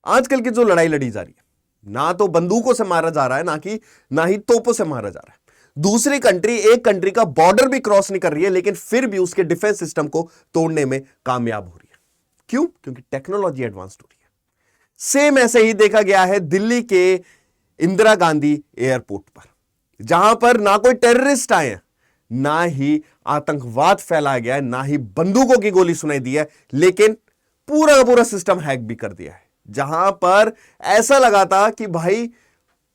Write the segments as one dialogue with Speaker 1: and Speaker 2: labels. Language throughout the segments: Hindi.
Speaker 1: आजकल की जो लड़ाई लड़ी जा रही है, ना तो बंदूकों से मारा जा रहा है, ना ही तोपों से मारा जा रहा है। दूसरी कंट्री एक कंट्री का बॉर्डर भी क्रॉस नहीं कर रही है, लेकिन फिर भी उसके डिफेंस सिस्टम को तोड़ने में कामयाब हो रही है। क्यों? क्योंकि टेक्नोलॉजी एडवांस्ड हो रही है। सेम ऐसे ही देखा गया है दिल्ली के इंदिरा गांधी एयरपोर्ट पर, जहां पर ना कोई टेररिस्ट आए हैं, ना ही आतंकवाद फैलाया गया है, ना ही बंदूकों की गोली सुनाई दी है, लेकिन पूरा का पूरा सिस्टम हैक भी कर दिया है। जहां पर ऐसा लगा था कि भाई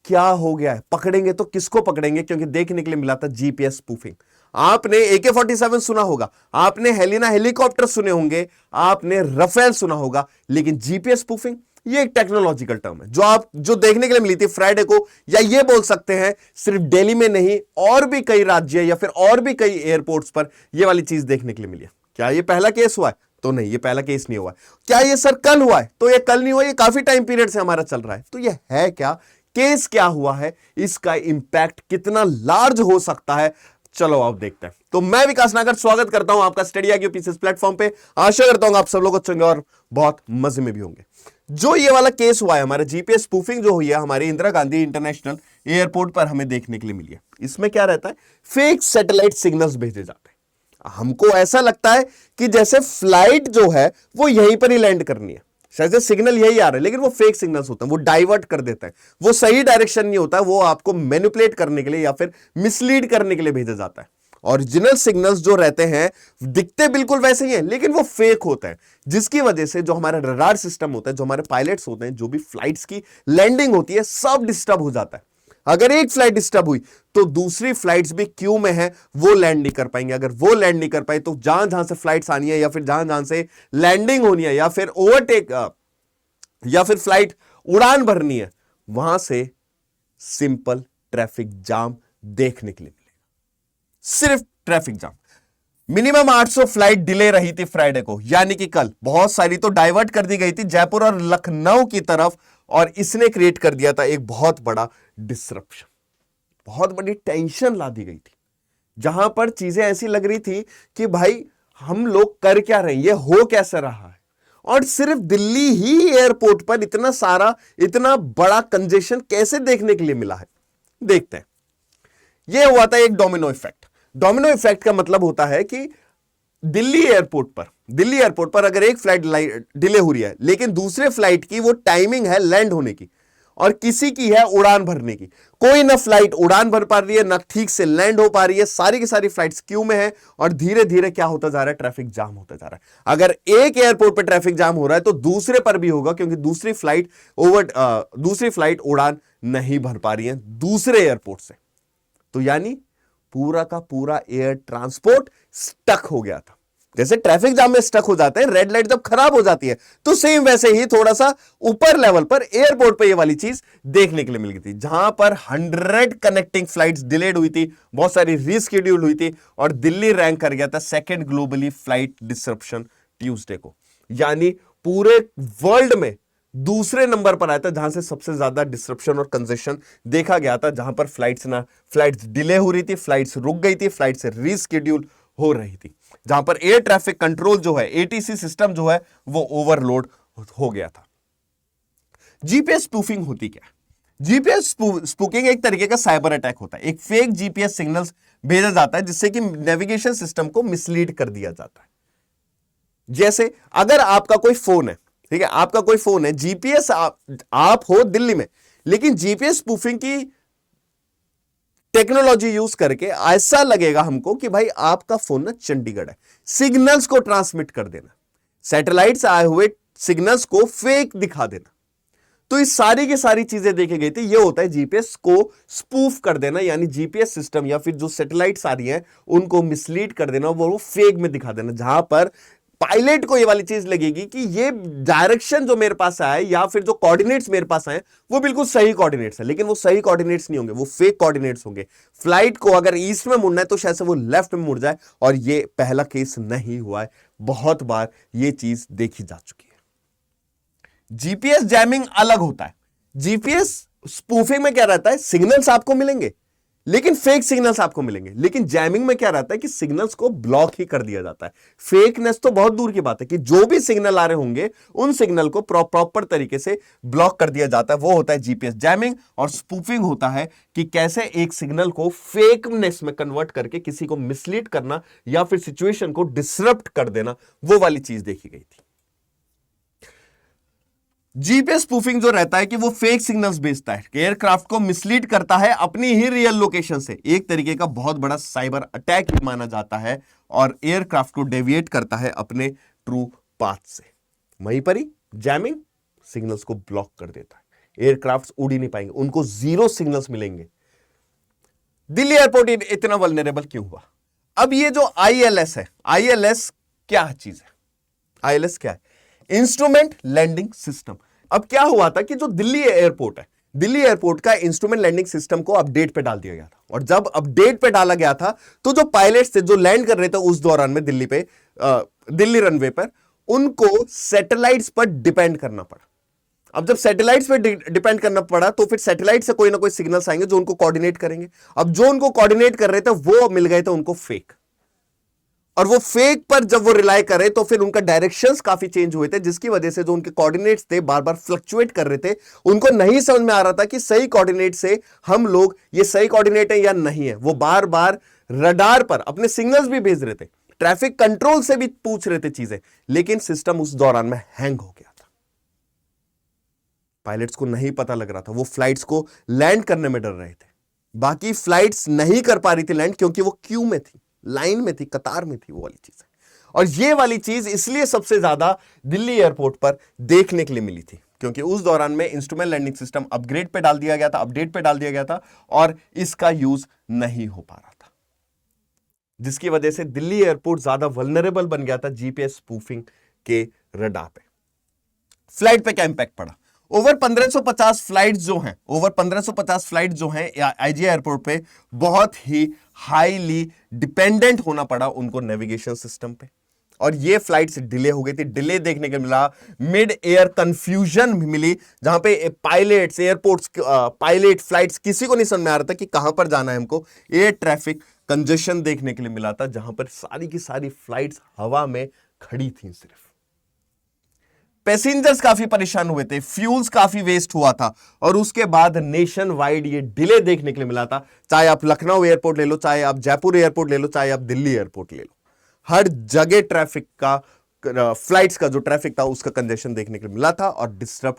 Speaker 1: क्या हो गया है, पकड़ेंगे तो किसको पकड़ेंगे, क्योंकि देखने के लिए मिला था जीपीएस स्पूफिंग। आपने AK-47 सुना होगा, आपने हेलिना हेलीकॉप्टर सुने होंगे, आपने रफेल सुना होगा, लेकिन जीपीएस स्पूफिंग ये एक टेक्नोलॉजिकल टर्म है जो देखने के लिए मिली थी फ्राइडे को, या ये बोल सकते हैं सिर्फ दिल्ली में नहीं, और भी कई राज्य या फिर और भी कई एयरपोर्ट्स पर यह वाली चीज देखने के लिए मिली है। क्या यह पहला केस हुआ है? तो नहीं, ये पहला केस नहीं हुआ है। क्या ये सर कल हुआ है? तो ये कल नहीं हुआ, ये काफी टाइम पीरियड से हमारा चल रहा है। तो ये है क्या, केस क्या हुआ है, इसका इंपैक्ट कितना लार्ज हो सकता है, चलो आप देखते हैं। तो मैं विकास नागर स्वागत करता हूं आपका स्टडी आईक्यू पीसीएस प्लेटफॉर्म पे। आशा करता हूं आप सब लोग अच्छे होंगे और बहुत मजे में भी होंगे। जो ये वाला केस हुआ है, हमारे जीपीएस स्पूफिंग जो हुई है हमारी इंदिरा गांधी इंटरनेशनल एयरपोर्ट पर हमें देखने के लिए मिली है। इसमें क्या रहता है, फेक सैटेलाइट सिग्नल्स भेजे जाते हैं। हमको ऐसा लगता है कि जैसे फ्लाइट जो है वो यहीं पर ही लैंड करनी है, शायद से सिग्नल यही आ रहा है, लेकिन वो फेक सिग्नल्स होते हैं, वो डाइवर्ट कर देते हैं, वो सही डायरेक्शन नहीं होता, वो आपको मैनिपुलेट करने के लिए या फिर मिसलीड करने के लिए भेजा जाता है। ओरिजिनल सिग्नल्स जो रहते हैं दिखते बिल्कुल वैसे ही हैं, लेकिन वो फेक होता है, जिसकी वजह से जो हमारा रडार सिस्टम होता है, जो हमारे पायलट्स होते हैं, जो भी फ्लाइट्स की लैंडिंग होती है, सब डिस्टर्ब हो जाता है। अगर एक फ्लाइट डिस्टर्ब हुई तो दूसरी फ्लाइट्स भी क्यू में है, वो लैंड नहीं कर पाएंगे। अगर वो लैंड नहीं कर पाए तो जहां जहां से फ्लाइट्स आनी है या फिर जहां जहां से लैंडिंग होनी है या फिर ओवरटेक या फिर फ्लाइट उड़ान भरनी है, वहां से सिंपल ट्रैफिक जाम देखने के लिए मिलेगा। सिर्फ traffic jam. Minimum 800 flight delay रही थी फ्राइडे को, यानी कि कल। बहुत सारी तो डाइवर्ट कर दी गई थी जयपुर और लखनऊ की तरफ, और इसने क्रिएट कर दिया था एक बहुत बड़ा डिसरप्शन, बहुत बड़ी टेंशन ला दी गई थी, जहां पर चीजें ऐसी लग रही थी कि भाई हम लोग कर क्या रहे हैं, ये हो कैसे रहा है। और सिर्फ दिल्ली ही एयरपोर्ट पर इतना बड़ा कंजेशन कैसे देखने के लिए मिला है, देखते हैं। यह हुआ था एक डोमिनो इफेक्ट। डोमिनो इफेक्ट का मतलब होता है कि दिल्ली एयरपोर्ट पर अगर एक फ्लाइट डिले हो रही है, लेकिन दूसरे फ्लाइट की वो टाइमिंग है लैंड होने की, और किसी की है उड़ान भरने की, कोई ना फ्लाइट उड़ान भर पा रही है, ना ठीक से लैंड हो पा रही है, सारी की सारी फ्लाइट्स क्यू में है, और धीरे धीरे क्या होता जा रहा है, ट्रैफिक जाम होता जा रहा है। अगर एक एयरपोर्ट पर ट्रैफिक जाम हो रहा है तो दूसरे पर भी होगा, क्योंकि दूसरी फ्लाइट उड़ान नहीं भर पा रही है दूसरे एयरपोर्ट से। तो यानी पूरा का पूरा एयर ट्रांसपोर्ट स्टक हो गया था। जैसे ट्रैफिक जाम में स्टक हो जाते हैं, रेड लाइट जब खराब हो जाती है, तो सेम वैसे ही थोड़ा सा ऊपर लेवल पर एयरपोर्ट पे ये वाली चीज देखने के लिए मिल गई थी, जहां पर 100 कनेक्टिंग फ्लाइट्स डिलेड हुई थी, बहुत सारी रीस्केड्यूल हुई थी, और दिल्ली रैंक कर गया था second globally flight disruption Tuesday को। यानी पूरे वर्ल्ड में दूसरे नंबर पर आया था जहां से सबसे ज्यादा डिसरप्शन और कंजेशन देखा गया था, जहां पर फ्लाइट्स डिले हो रही थी, फ्लाइट्स रुक गई थी, फ्लाइट से रीस्केड्यूल हो रही थी, जहां पर एयर ट्रैफिक कंट्रोल जो है, एटीसी सिस्टम जो है, वो ओवरलोड हो गया था। जीपीएस स्पूफिंग होती क्या? जीपीएस स्पूकिंग एक तरीके का साइबर अटैक होता है। एक फेक जीपीएस सिग्नल्स भेजा जाता है जिससे कि नेविगेशन सिस्टम को मिसलीड कर दिया जाता है। जैसे अगर आपका कोई फोन है, ठीक है, आपका कोई फोन है, जीपीएस आप हो दिल्ली में, लेकिन जीपीएस स्पूफिंग की टेक्नोलॉजी यूज करके ऐसा लगेगा हमको कि भाई आपका फोन ना चंडीगढ़ है, सिग्नल्स को ट्रांसमिट कर देना, सैटेलाइट से आए हुए सिग्नल्स को फेक दिखा देना। तो इस सारी की सारी चीजें देखी गई थी। ये होता है जीपीएस को स्पूफ कर देना, यानी जीपीएस सिस्टम या फिर जो सैटेलाइट्स आ रही हैं उनको मिसलीड कर देना, वो फेक में दिखा देना, जहां पर पायलट को ये वाली चीज लगेगी कि ये डायरेक्शन जो मेरे पास आए या फिर जो कोऑर्डिनेट्स मेरे पास आए वो बिल्कुल सही कोऑर्डिनेट्स है, लेकिन वो सही कोऑर्डिनेट्स नहीं होंगे, वो फेक कोऑर्डिनेट्स होंगे। फ्लाइट को अगर ईस्ट में मुड़ना है तो शायद से वो लेफ्ट में मुड़ जाए, और ये पहला केस नहीं हुआ है, बहुत बार ये चीज देखी जा चुकी है। जीपीएस जैमिंग अलग होता है। जीपीएस स्पूफिंग में क्या रहता है, सिग्नल्स आपको मिलेंगे, लेकिन फेक सिग्नल्स आपको मिलेंगे। लेकिन जैमिंग में क्या रहता है कि सिग्नल्स को ब्लॉक ही कर दिया जाता है। फेकनेस तो बहुत दूर की बात है कि जो भी सिग्नल आ रहे होंगे उन सिग्नल को प्रॉपर तरीके से ब्लॉक कर दिया जाता है, वो होता है जीपीएस जैमिंग। और स्पूफिंग होता है कि कैसे एक सिग्नल को फेकनेस में कन्वर्ट करके किसी को मिसलीड करना या फिर सिचुएशन को डिसरप्ट कर देना, वो वाली चीज देखी गई थी। जीपीएस स्पूफिंग जो रहता है कि वो फेक सिग्नल्स भेजता है, एयरक्राफ्ट को मिसलीड करता है अपनी ही रियल लोकेशन से। एक तरीके का बहुत बड़ा साइबर अटैक माना जाता है और एयरक्राफ्ट को डेविएट करता है अपने ट्रू पाथ से। वहीं पर ही जैमिंग सिग्नल्स को ब्लॉक कर देता है, एयरक्राफ्ट उड़ ही नहीं पाएंगे, उनको जीरो सिग्नल्स मिलेंगे। दिल्ली एयरपोर्ट इतना वल्नरेबल क्यों हुआ? अब ये जो आईएलएस है, आईएलएस क्या चीज है? आईएलएस क्या है? Instrument landing system. अब क्या हुआ था कि जो दिल्ली एयरपोर्ट है, दिल्ली एयरपोर्ट का इंस्ट्रूमेंट लैंडिंग सिस्टम को अपडेट पे डाल दिया गया था। और जब अपडेट पे डाला गया था तो जो पायलट्स थे जो लैंड कर रहे थे उस दौरान में दिल्ली रनवे पर, उनको सैटेलाइट्स पर डिपेंड करना पड़ा। अब जब सैटेलाइट्स पे डिपेंड करना पड़ा तो फिर सैटेलाइट से कोई ना कोई सिग्नल्स आएंगे जो उनको कोऑर्डिनेट करेंगे। अब जो उनको कोऑर्डिनेट कर रहे थे वो मिल गए थे उनको फेक, और वो फेक पर जब वो रिलाई कर रहे तो फिर उनका डायरेक्शंस काफी चेंज हुए थे, जिसकी वजह से जो उनके कोऑर्डिनेट्स थे बार बार फ्लक्चुएट कर रहे थे। उनको नहीं समझ में आ रहा था कि सही कोऑर्डिनेट से हम लोग ये सही कोऑर्डिनेट है या नहीं है। वो बार बार रडार पर अपने सिग्नल्स भी भेज रहे थे, ट्रैफिक कंट्रोल से भी पूछ रहे थे चीजें, लेकिन सिस्टम उस दौरान में हैंग हो गया था। पायलट्स को नहीं पता लग रहा था, वो फ्लाइट्स को लैंड करने में डर रहे थे। बाकी फ्लाइट्स नहीं कर पा रही थी लैंड क्योंकि वो क्यू में थी, लाइन में थी, कतार में थी, वो वाली चीज है। और ये वाली चीज इसलिए सबसे ज्यादा दिल्ली एयरपोर्ट पर देखने के लिए मिली थी क्योंकि उस दौरान में इंस्ट्रूमेंट लैंडिंग सिस्टम अपग्रेड पे डाल दिया गया था, अपडेट पे डाल दिया गया था और इसका यूज नहीं हो पा रहा था, जिसकी वजह से दिल्ली एयरपोर्ट ज्यादा वल्नरेबल बन गया था जीपीएस स्पूफिंग के रडार पे। फ्लाइट पे क्या इंपैक्ट पड़ा? ओवर 1550 फ्लाइट जो हैं, ओवर 1550 फ्लाइट जो हैं आईजीआई एयरपोर्ट पे बहुत ही हाईली डिपेंडेंट होना पड़ा उनको नेविगेशन सिस्टम पे, और ये फ्लाइट्स डिले हो गई थी। डिले देखने को मिला, मिड एयर कंफ्यूजन मिली, जहां पे पायलट्स, एयरपोर्ट्स, पायलट, फ्लाइट्स किसी को नहीं समझ में आ रहा था कि कहां पर जाना है हमको। एयर ट्रैफिक कंजेशन देखने के लिए मिला था, जहां पर सारी की सारी फ्लाइट्स हवा में खड़ी थी। सिर्फ पैसेंजर्स काफी परेशान हुए थे, फ्यूल्स काफी वेस्ट हुआ था, और उसके बाद नेशन वाइड ये डिले देखने के लिए मिला था। चाहे आप लखनऊ एयरपोर्ट ले लो, चाहे आप जयपुर एयरपोर्ट ले लो, चाहे आप दिल्ली एयरपोर्ट ले लो, हर जगह ट्रैफिक का, फ्लाइट्स का जो ट्रैफिक था उसका कंजेशन देखने के लिए मिला था और डिस्टर्ब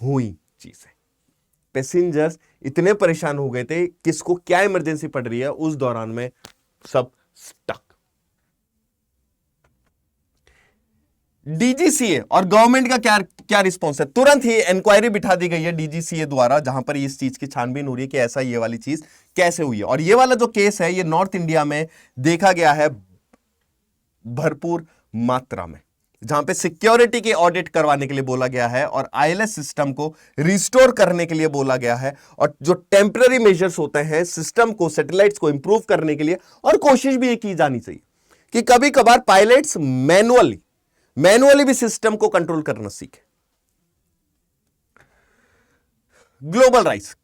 Speaker 1: हुई चीजें। पैसेंजर्स इतने परेशान हो गए थे, किसको क्या इमरजेंसी पड़ रही है, उस दौरान में सब स्टक। डीजीसीए और गवर्नमेंट का क्या रिस्पॉन्स है? तुरंत ही इंक्वायरी बिठा दी गई है डीजीसीए द्वारा, जहां पर इस चीज की छानबीन हो रही है कि ऐसा ये वाली चीज कैसे हुई है। और ये वाला जो केस है ये नॉर्थ इंडिया में देखा गया है भरपूर मात्रा में, जहां पे सिक्योरिटी के ऑडिट करवाने के लिए बोला गया है और आईएलएस सिस्टम को रिस्टोर करने के लिए बोला गया है, और जो टेम्पररी मेजर्स होते हैं सिस्टम को, सैटेलाइट्स को इंप्रूव करने के लिए। और कोशिश भी ये की जानी चाहिए कि कभी कभार पायलट्स मैनुअली भी सिस्टम को कंट्रोल करना सीखे। ग्लोबल राइज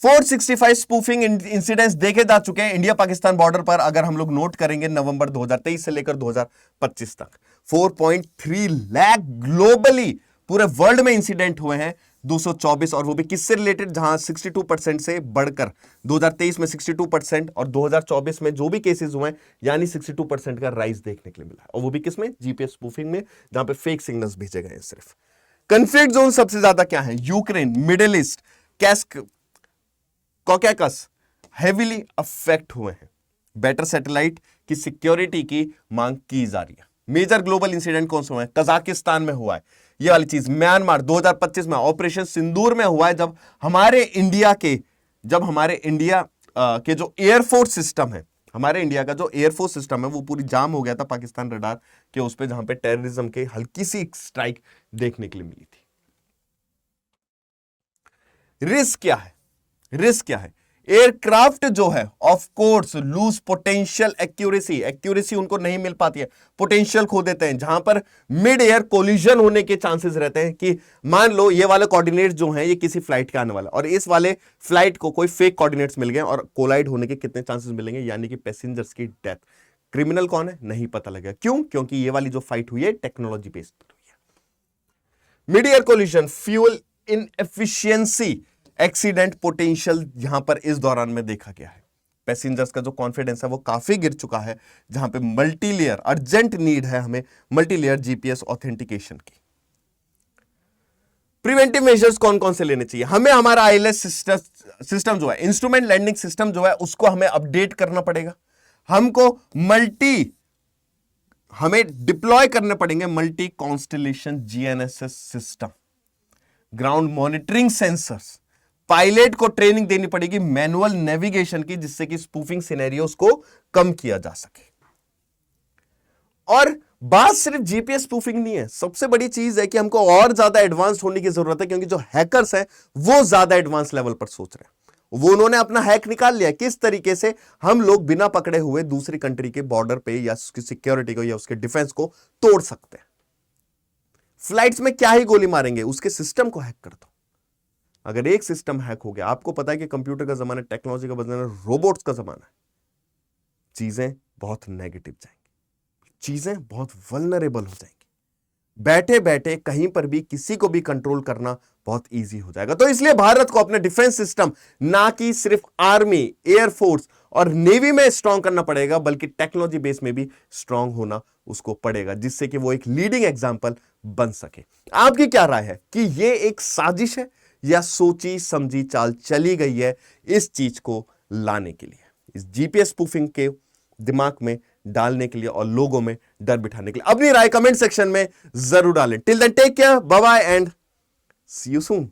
Speaker 1: 465 स्पूफिंग इंसिडेंट्स देखे जा चुके हैं इंडिया पाकिस्तान बॉर्डर पर। अगर हम लोग नोट करेंगे नवंबर 2023 से लेकर 2025 तक 4.3 लाख ग्लोबली पूरे वर्ल्ड में इंसिडेंट हुए हैं, 224, और वो भी किससे रिलेटेड? जहां 62% से बढ़कर 2023 में 62% और 2024 में जो भी केसेस हुए हैं यानी 62% का राइज देखने के लिए मिला, और वो भी किसमें? जीपीएस स्पूफिंग में, जहां पे फेक सिग्नल्स भेजे गए हैं सिर्फ। कंफ्लिक्ट जोन सबसे ज्यादा क्या है? Ukraine, Middle East, Caucasus heavily affect हुए हैं। बेटर सैटेलाइट की सिक्योरिटी की मांग की जा रही है। मेजर ग्लोबल इंसिडेंट कौन से हुए हैं? कजाकिस्तान में हुआ है ये वाली चीज, म्यांमार 2025 में ऑपरेशन सिंदूर में हुआ है, जब हमारे इंडिया के जो एयरफोर्स सिस्टम है, हमारे इंडिया का जो एयरफोर्स सिस्टम है वो पूरी जाम हो गया था पाकिस्तान रडार के उस पे, जहां पे टेररिज्म के हल्की सी स्ट्राइक देखने के लिए मिली थी। रिस्क क्या है? एयरक्राफ्ट जो है of course lose potential accuracy, accuracy उनको नहीं मिल पाती है, पोटेंशियल खो देते हैं, जहां पर मिड एयर कोलिजन होने के चांसेस रहते हैं कि मान लो ये वाले कोऑर्डिनेट जो हैं ये किसी फ्लाइट के आने वाला और इस वाले फ्लाइट को कोई फेक कोऑर्डिनेट्स मिल गए और कोलाइड होने के कितने चांसेस मिलेंगे, यानी कि पैसेंजर्स की डेथ। क्रिमिनल कौन है नहीं पता लगा, क्यों? क्योंकि ये वाली जो फाइट हुई है टेक्नोलॉजी बेस्ड हुई है। Mid air collision, fuel inefficiency, accident potential यहां पर इस दौरान में देखा गया है। पैसेंजर्स का जो कॉन्फिडेंस है वो काफी गिर चुका है, जहां पे मल्टीलेयर अर्जेंट नीड है हमें मल्टीलेयर जीपीएस ऑथेंटिकेशन की। प्रिवेंटिव मेजर्स कौन कौन से लेने चाहिए? हमें हमारा आईएलएस सिस्टम जो है, इंस्ट्रूमेंट लैंडिंग सिस्टम जो है, उसको हमें अपडेट करना पड़ेगा। हमको हमें डिप्लॉय करने पड़ेंगे multi constellation GNSS system, ground monitoring sensors, pilot को ट्रेनिंग देनी पड़ेगी मैनुअल नेविगेशन की, जिससे कि स्पूफिंग सिनेरियोस को कम किया जा सके। और बात सिर्फ जीपीएस स्पूफिंग नहीं है, सबसे बड़ी चीज है कि हमको और ज्यादा एडवांस होने की जरूरत है, क्योंकि जो हैकर्स हैं वो ज्यादा एडवांस लेवल पर सोच रहे हैं। वो उन्होंने अपना हैक निकाल लिया, किस तरीके से हम लोग बिना पकड़े हुए दूसरी कंट्री के बॉर्डर पे या उसकी सिक्योरिटी को या उसके डिफेंस को तोड़ सकते हैं। फ्लाइट्स में क्या ही गोली मारेंगे, उसके सिस्टम को हैक कर दो। अगर एक सिस्टम हैक हो गया, आपको पता है कि कंप्यूटर का जमाना, टेक्नोलॉजी का जमाना, रोबोट्स का जमाना है, चीजें बहुत नेगेटिव जाएंगी, चीजें बहुत वल्नरेबल हो जाएंगी। बैठे बैठे कहीं पर भी किसी को भी कंट्रोल करना बहुत इजी हो जाएगा। तो इसलिए भारत को अपने डिफेंस सिस्टम ना कि सिर्फ आर्मी, एयरफोर्स और नेवी में स्ट्रांग करना पड़ेगा, बल्कि टेक्नोलॉजी बेस में भी स्ट्रांग होना उसको पड़ेगा, जिससे कि वो एक लीडिंग एग्जांपल बन सके। आपकी क्या राय है कि ये एक साजिश है या सोची समझी चाल चली गई है इस चीज को लाने के लिए, इस जीपीएस स्पूफिंग के दिमाग में डालने के लिए और लोगों में डर बिठाने के लिए? अपनी राय कमेंट सेक्शन में जरूर डालें। Till then take care, bye bye and see you soon.